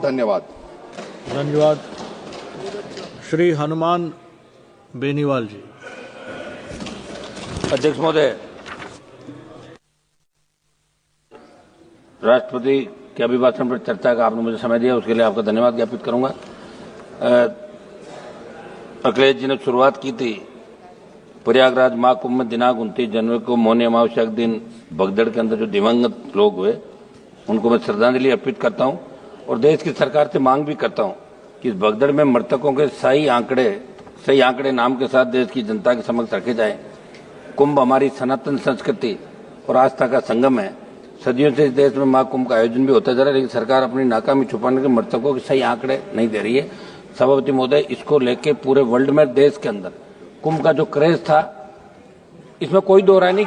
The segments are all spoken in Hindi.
धन्यवाद। धन्यवाद। श्री हनुमान बेनीवाल जी। अध्यक्ष महोदय, राष्ट्रपति के अभिभाषण पर चर्चा का आपने मुझे समय दिया, उसके लिए आपका धन्यवाद ज्ञापित करूंगा। अखिलेश जी ने शुरुआत की थी प्रयागराज महाकुंभ में दिनांक 29 जनवरी को मौनी अमावस्या के दिन भगदड़ के अंदर जो दिवंगत लोग हुए उनको मैं श्रद्धांजलि अर्पित करता हूं और देश की सरकार से मांग भी करता हूं कि इस भगदड़ में मृतकों के सही आंकड़े नाम के साथ देश की जनता के समक्ष रखे जाए। कुंभ हमारी सनातन संस्कृति और आस्था का संगम है। सदियों से इस देश में महाकुंभ का आयोजन भी होता जा रहा है, लेकिन सरकार अपनी नाकामी छुपाने के मृतकों के सही आंकड़े नहीं दे रही है। सभापति महोदय, इसको लेके पूरे वर्ल्ड में देश के अंदर कुंभ का जो क्रेज था, इसमें कोई दो राय नहीं।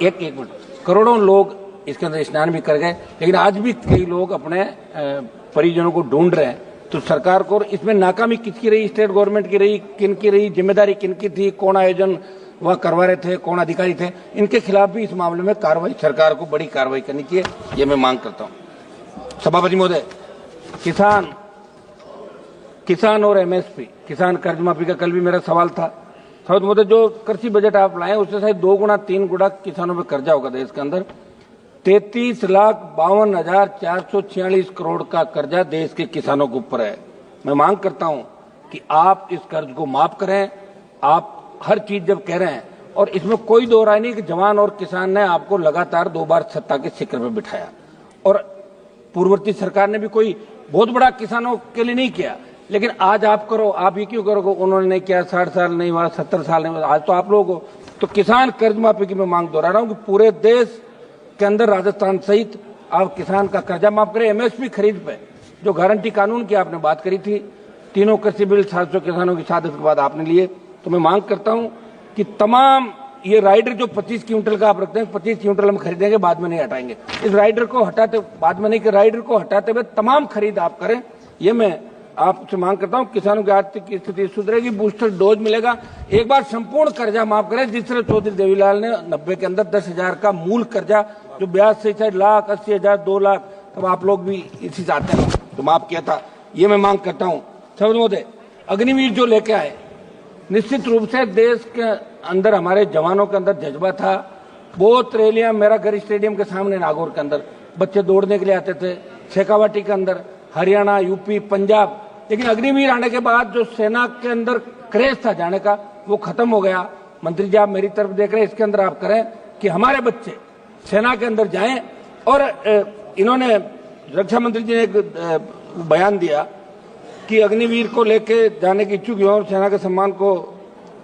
एक मिनट, करोड़ों लोग इसके अंदर स्नान भी कर गए, लेकिन आज भी कई लोग अपने परिजनों को ढूंढ रहे हैं। तो सरकार को इसमें नाकामी किसकी रही? स्टेट गवर्नमेंट की रही? किनकी रही? जिम्मेदारी किनकी थी? कौन आयोजन वह करवा रहे थे? कौन अधिकारी थे? इनके खिलाफ भी इस मामले में कार्रवाई, सरकार को बड़ी कार्रवाई करनी चाहिए, ये मैं मांग करता हूं। सभापति महोदय, किसान और एमएसपी, किसान कर्ज माफी का कल भी मेरा सवाल था। सभापति महोदय, जो कृषि बजट आप लाए उससे शायद 2 गुना 3 गुना किसानों पर कर्जा होगा देश के अंदर। 33,52,446 करोड़ का कर्जा देश के किसानों के ऊपर है। मैं मांग करता हूं कि आप इस कर्ज को माफ करें। आप हर चीज जब कह रहे हैं, और इसमें कोई दो राय नहीं कि जवान और किसान ने आपको लगातार 2 बार सत्ता के शिखर पर बिठाया, और पूर्ववर्ती सरकार ने भी कोई बहुत बड़ा किसानों के लिए नहीं किया, लेकिन आज आप करो। आप ये क्यों करोगे? उन्होंने नहीं किया, 60 साल नहीं हुआ, 70 साल नहीं हुआ, आज तो आप लोग हो। तो किसान कर्ज माफी की मैं मांग दोहरा रहा हूं कि पूरे देश के अंदर राजस्थान सहित आप किसान का कर्जा माफ करें। एमएसपी खरीद पे जो गारंटी कानून की आपने बात करी थी, तीनों कृषि बिल 700 किसानों की शहादत के बाद आपने लिए, तो मैं मांग करता हूं कि तमाम ये राइडर जो 25 क्विंटल का आप रखते हैं, 25 क्विंटल हम खरीदेंगे, बाद में नहीं हटाएंगे। इस राइडर को हटाते, बाद में नहीं कि राइडर को हटाते हुए तमाम खरीद आप करें, ये मैं आपसे मांग करता हूं। किसानों की आर्थिक स्थिति सुधरेगी, बूस्टर डोज मिलेगा। एक बार संपूर्ण कर्जा माफ करें, जिस तरह चौधरी देवीलाल ने 90 के अंदर 10,000 का मूल कर्जा जो ब्याज से शायद 1,80,000 2 लाख, तब आप लोग भी इसी चाहते हैं तो माफ किया था, ये मैं मांग करता हूं। सभापति महोदय, अग्निवीर जो लेके आए, निश्चित रूप से देश के अंदर हमारे जवानों के अंदर जज्बा था। बहुत रैलियां, मेरा घर स्टेडियम के सामने नागौर के अंदर बच्चे दौड़ने के लिए आते थे, शेखावाटी के अंदर, हरियाणा, यूपी, पंजाब। लेकिन अग्निवीर आने के बाद जो सेना के अंदर क्रेज था जाने का, वो खत्म हो गया। मंत्री जी, आप मेरी तरफ देख रहे हैं, इसके अंदर आप करें कि हमारे बच्चे सेना के अंदर जाएं। और इन्होंने, रक्षा मंत्री जी ने एक बयान दिया कि अग्निवीर को लेके जाने की इच्छुक युवाओं और सेना के सम्मान को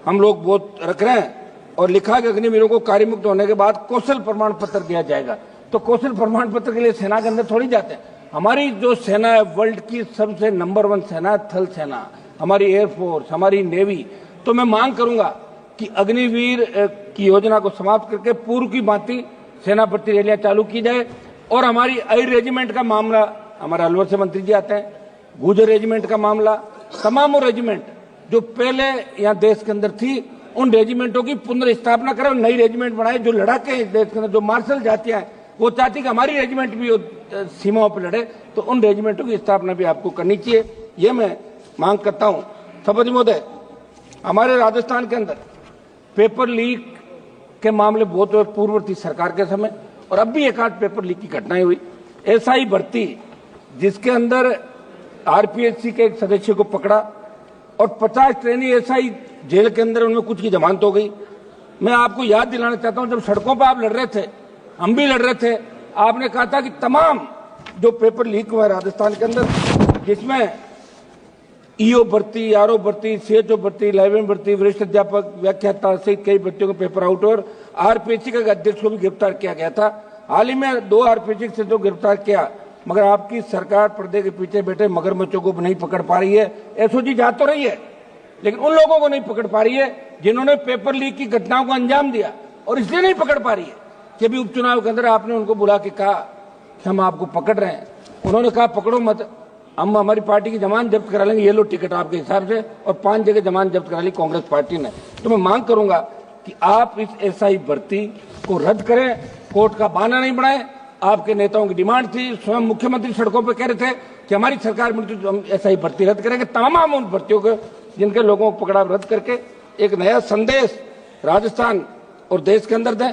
हम लोग बहुत रख रहे हैं, और लिखा कि अग्निवीरों को कार्यमुक्त होने के बाद कौशल प्रमाण पत्र दिया जाएगा। तो कौशल प्रमाण पत्र के लिए सेना के अंदर थोड़ी जाते हैं। हमारी जो सेना है, वर्ल्ड की सबसे नंबर 1 सेना, थल सेना, हमारी एयरफोर्स, हमारी नेवी। तो मैं मांग करूंगा कि अग्निवीर की योजना को समाप्त करके पूर्व की भांति सेना भर्ती रैलियां चालू की जाए। और हमारी आई रेजिमेंट का मामला, हमारे अलवर से मंत्री जी आते हैं, गुजर रेजिमेंट का मामला, तमाम रेजिमेंट जो पहले यहाँ देश के अंदर थी, उन रेजिमेंटों की पुनर्स्थापना करें, नई रेजिमेंट बनाए। जो लड़ाके हैं देश के अंदर, जो मार्शल जातियां हैं, वो चाहती कि हमारी रेजिमेंट भी सीमाओं पर लड़े, तो उन रेजिमेंटों की स्थापना भी आपको करनी चाहिए, ये मैं मांग करता हूं। सभापति महोदय, हमारे राजस्थान के अंदर पेपर लीक के मामले बहुत हुए पूर्ववर्ती सरकार के समय, और अब भी एक आध पेपर लीक की घटनाएं हुई। एसआई भर्ती, जिसके अंदर आरपीएससी के एक सदस्य को पकड़ा और 50 ट्रेनी एसआई जेल के अंदर, उनमें कुछ की जमानत हो गई। मैं आपको याद दिलाना चाहता हूं, जब सड़कों पर आप लड़ रहे थे, हम भी लड़ रहे थे, आपने कहा था कि तमाम जो पेपर लीक हुआ राजस्थान के अंदर, जिसमें ईओ भर्ती, आरओ भर्ती, सीएचओ भर्ती, लाइब्रेरियन भर्ती, वरिष्ठ अध्यापक, व्याख्याता सहित कई भर्तियों के पेपर आउट, और आरपीएससी का अध्यक्ष को भी गिरफ्तार किया गया था। हाल ही में 2 आरपीएससी से तो गिरफ्तार किया, मगर आपकी सरकार पर्दे के पीछे बैठे मगरमच्छों को नहीं पकड़ पा रही है। एसओजी जा तो रही है, लेकिन उन लोगों को नहीं पकड़ पा रही है जिन्होंने पेपर लीक की घटनाओं को अंजाम दिया, और इसलिए नहीं पकड़ पा रही है कि अभी उपचुनाव के अंदर आपने उनको बुला के कहा कि हम आपको पकड़ रहे हैं। उन्होंने कहा पकड़ो मत, हम हमारी पार्टी की जमानत जब्त करा लेंगे, ये लो टिकट आपके हिसाब से, और 5 जगह जमानत जब्त करा ली कांग्रेस पार्टी ने। तो मैं मांग करूंगा कि आप इस एसआई भर्ती को रद्द करें, कोर्ट का बहाना नहीं बनाएं, आपके नेताओं की डिमांड थी, स्वयं मुख्यमंत्री सड़कों पर कह रहे थे कि हमारी सरकार मिलती तो हम ऐसा ही भर्ती रद्द करेंगे। तमाम उन भर्तियों को जिनके लोगों को पकड़ा रद्द करके एक नया संदेश राजस्थान और देश के अंदर दें।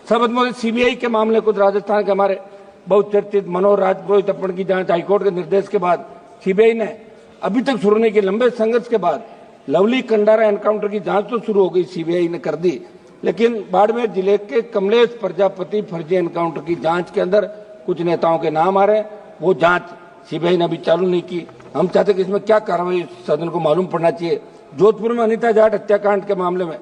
सर्वसम्मति सीबीआई के मामले को राजस्थान के हमारे बहुत चर्चित मनोहर राजपुरोहित अपहरण की जांच हाईकोर्ट के निर्देश के बाद सीबीआई ने अभी तक शुरू नहीं की। लंबे संघर्ष के बाद लवली कंडारा एनकाउंटर की जांच तो शुरू हो गई, सीबीआई ने कर दी, लेकिन बाड़मेर जिले के कमलेश प्रजापति फर्जी एनकाउंटर की जांच के अंदर कुछ नेताओं के नाम आ रहे हैं। वो जांच सीबीआई ने अभी चालू नहीं की। हम चाहते कि इसमें क्या कार्रवाई सदन को मालूम पड़ना चाहिए। जोधपुर में अनिता जाट हत्याकांड के मामले में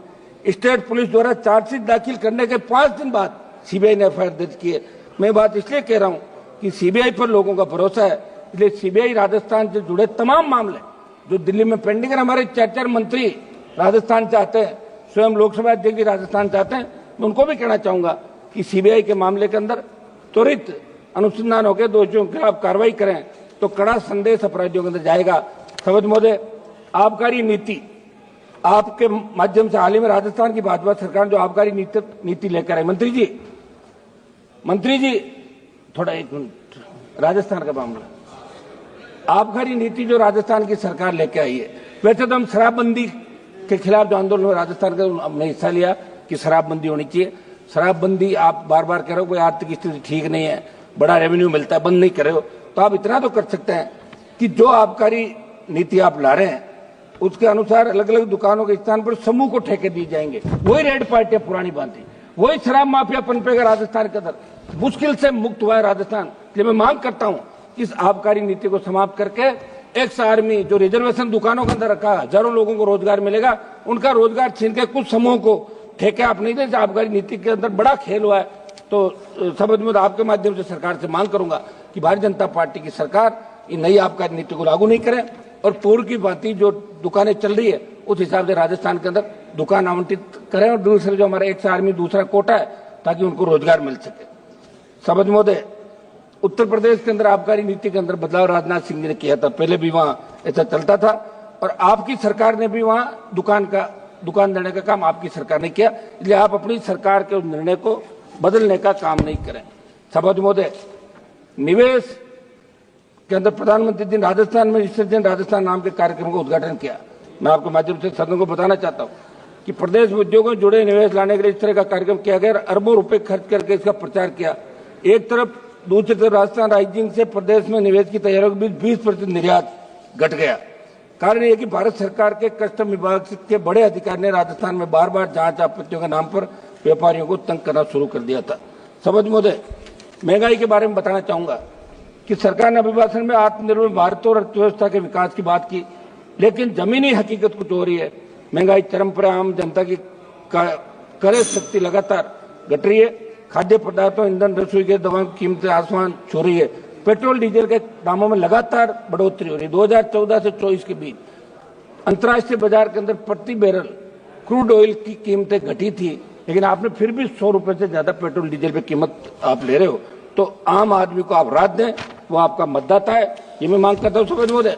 स्टेट पुलिस द्वारा चार्जशीट दाखिल करने के 5 दिन बाद सीबीआई ने एफआईआर दर्ज की है। मैं बात इसलिए कह रहा हूं कि सीबीआई पर लोगों का भरोसा है, इसलिए सीबीआई राजस्थान से जुड़े तमाम मामले जो दिल्ली में पेंडिंग है, हमारे 4 मंत्री राजस्थान चाहते हैं, स्वयं लोकसभा अध्यक्ष भी राजस्थान चाहते हैं, मैं उनको भी कहना चाहूंगा कि सीबीआई के मामले के अंदर त्वरित अनुसंधान होकर दोषियों के खिलाफ कार्रवाई करें तो कड़ा संदेश अपराधियों के अंदर जाएगा। सवज महोदय, आबकारी नीति आपके माध्यम से हाल ही में राजस्थान की भाजपा सरकार जो आबकारी नीति लेकर आई, मंत्री जी थोड़ा एक मिनट, राजस्थान का मामला, आबकारी नीति जो राजस्थान की सरकार लेकर आई है, वैसे तो हम शराबबंदी के खिलाफ जो आंदोलन में राजस्थान का हमने हिस्सा लिया कि शराबबंदी होनी चाहिए। शराबबंदी आप बार बार कह रहे हो कोई आर्थिक स्थिति ठीक नहीं है, बड़ा रेवेन्यू मिलता है, बंद नहीं कर रहे हो, तो आप इतना तो कर सकते हैं कि जो आबकारी नीति आप ला रहे हैं उसके अनुसार अलग अलग दुकानों के स्थान पर समूह को ठेके दिए जाएंगे। वही रेड पार्टियां पुरानी बांधी, वही शराब माफिया पनपेगा राजस्थान के अंदर, मुश्किल से मुक्त हुआ है राजस्थान। इसलिए मैं मांग करता हूं कि इस आबकारी नीति को समाप्त करके एक्स आर्मी जो रिजर्वेशन दुकानों के अंदर रखा, हजारों लोगों को रोजगार मिलेगा, उनका रोजगार छीन के कुछ समूहों को ठेके आप नहीं दे। आबकारी नीति के अंदर बड़ा खेल हुआ है। तो समझ में आपके माध्यम से सरकार से मांग करूंगा कि भारतीय जनता पार्टी की सरकार इन नई आबकारी नीति को लागू नहीं करे और पूर्व की भांति जो दुकानें चल रही है उस हिसाब से राजस्थान के अंदर दुकान आवंटित करें और दूसरे जो हमारा एक्स आर्मी दूसरा कोटा है ताकि उनको रोजगार मिल सके। समझ महोदय, उत्तर प्रदेश के अंदर आबकारी नीति के अंदर बदलाव राजनाथ सिंह जी ने किया था। पहले भी वहां ऐसा चलता था और आपकी सरकार ने भी वहां दुकान देने का काम आपकी सरकार ने किया, इसलिए आप अपनी सरकार के उस निर्णय को बदलने का काम नहीं करें। समझ महोदय, निवेश के अंदर प्रधानमंत्री जी राजस्थान में विसर्जन राजस्थान नाम के कार्यक्रम का उद्घाटन किया। मैं आपके माध्यम से सदन को बताना चाहता हूं कि प्रदेश में उद्योगों से जुड़े निवेश लाने के लिए इस तरह का कार्यक्रम किया गया, अरबों रुपए खर्च करके इसका प्रचार किया। एक तरफ, दूसरी तरफ राजस्थान राइजिंग से प्रदेश में निवेश की तैयारियों के बीच 20% निर्यात घट गया। कारण यह कि भारत सरकार के कस्टम विभाग के बड़े अधिकारी ने राजस्थान में बार बार जांच आपत्तियों के नाम पर व्यापारियों को तंग करना शुरू कर दिया था। समझ महोदय, महंगाई के बारे में बताना चाहूंगा कि सरकार ने अभिभाषण में आत्मनिर्भर भारत और अर्थव्यवस्था के विकास की बात की, लेकिन जमीनी हकीकत कुछ हो रही है। महंगाई चरम पर, आम जनता की क्रय शक्ति लगातार घट रही है। खाद्य पदार्थों, ईंधन, रसोई गैस, दवाओं की कीमतें आसमान छू रही है। पेट्रोल डीजल के दामों में लगातार बढ़ोतरी हो रही है। 2014 से 24 के बीच अंतर्राष्ट्रीय बाजार के अंदर प्रति बैरल क्रूड ऑयल की कीमतें घटी थी, लेकिन आपने फिर भी 100 रुपए से ज्यादा पेट्रोल डीजल पे कीमत आप ले रहे हो, तो आम आदमी को आप राहत दें, वो आपका मतदाता है। ये मैं मांग करता हूं। समझ महोदय,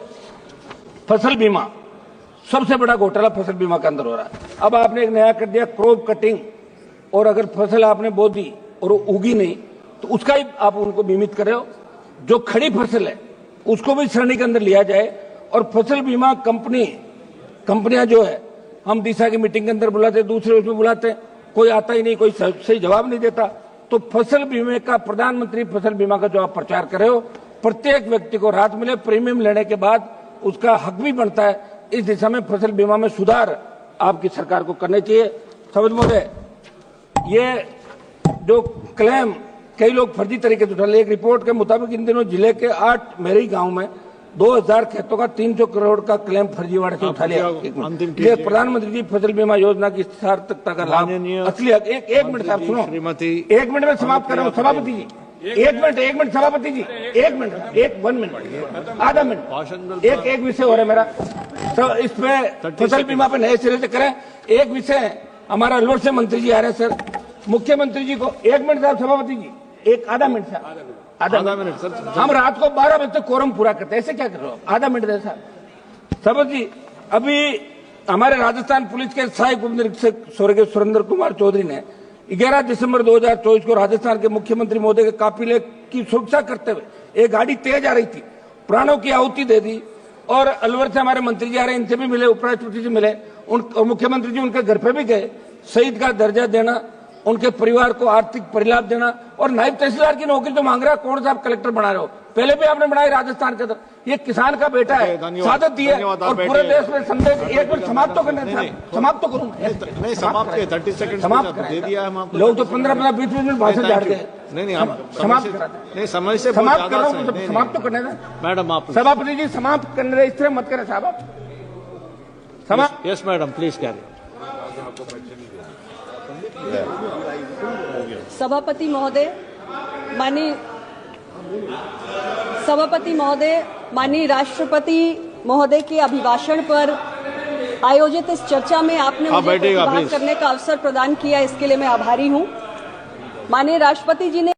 फसल बीमा, सबसे बड़ा घोटाला फसल बीमा के अंदर हो रहा है। अब आपने एक नया कर दिया क्रॉप कटिंग, और अगर फसल आपने बो दी और उगी नहीं तो उसका ही आप उनको बीमित कर रहे हो। जो खड़ी फसल है उसको भी श्रेणी के अंदर लिया जाए। और फसल बीमा कंपनियां जो है, हम दिशा की मीटिंग के अंदर बुलाते, दूसरे उसमें बुलाते, कोई आता ही नहीं, कोई सही जवाब नहीं देता। तो फसल बीमे का, प्रधानमंत्री फसल बीमा का जो आप प्रचार कर रहे हो, प्रत्येक व्यक्ति को राहत मिले, प्रीमियम लेने के बाद उसका हक भी बनता है। इस दिशा में फसल बीमा में सुधार आपकी सरकार को करने चाहिए। समझ महोदय, ये जो क्लेम कई लोग फर्जी तरीके से उठा रहे, एक रिपोर्ट के मुताबिक इन दिनों जिले के 8 मेरी गांव में 2000 खेतों का 300 करोड़ का क्लेम फर्जीवाड़े से उठा लिया। ये प्रधानमंत्री जी फसल बीमा योजना की सार्थकता का लाभ असली एक मिनट साहब सुनो, 1 मिनट में समाप्त कर रहा हूँ सभापति जी, 1 मिनट सभापति जी, 1 मिनट, 1 मिनट, आधा मिनट, एक विषय हो रहा है मेरा, तो इस पे फसल बीमा पे नए सिरे से करें। एक विषय हमारा लोड से मंत्री जी आ रहे हैं सर, मुख्यमंत्री जी को 1 मिनट साहब, सभापति जी आधा मिनट साहब, आधा मिनट सर, हम रात को 12 बजे तक कोरम पूरा करते हैं, ऐसे क्या कर रहे हो? आधा मिनट दे साहब। सभापति जी, अभी हमारे राजस्थान पुलिस के सहायक उप निरीक्षक स्वर्गीय सुरेंद्र कुमार चौधरी ने 11 दिसंबर 2024 को राजस्थान के मुख्यमंत्री महोदय के काफिले की सुरक्षा करते हुए एक गाड़ी तेज आ रही थी, प्राणों की आहुति दे दी। और अलवर से हमारे मंत्री जी आ रहे हैं, इनसे भी मिले, उपराष्ट्रपति से मिले, और मुख्यमंत्री जी उनके घर पे भी गए। शहीद का दर्जा देना, उनके परिवार को आर्थिक परिलाभ देना, और नायब तहसीलदार की नौकरी तो मांग रहा है, कौन सा आप कलेक्टर बना रहे हो? पहले भी आपने बनाई राजस्थान के अंदर। ये किसान का बेटा है, सादत दी है, और पूरे देश में संदेश। एक बार समाप्त तो करना था, समाप्त तो करूँ नहीं, समाप्त 30 सेकंड समाप्त दे दिया हम आपको। लोग तो 15-15 20 मिनट भाषण झाड़ गए। नहीं, आप समाप्त नहीं, समय से समाप्त कर रहा हूँ, समाप्त तो करने दें। मैडम आप सभापति जी समाप्त करने दें, इस तरह मत करें साहब। आप समाप्त। Yes madam, please carry. सभापति महोदय, माननीय राष्ट्रपति महोदय के अभिभाषण पर आयोजित इस चर्चा में आपने मुझे प्रतिभाग करने का अवसर प्रदान किया, इसके लिए मैं आभारी हूं। माननीय राष्ट्रपति जी ने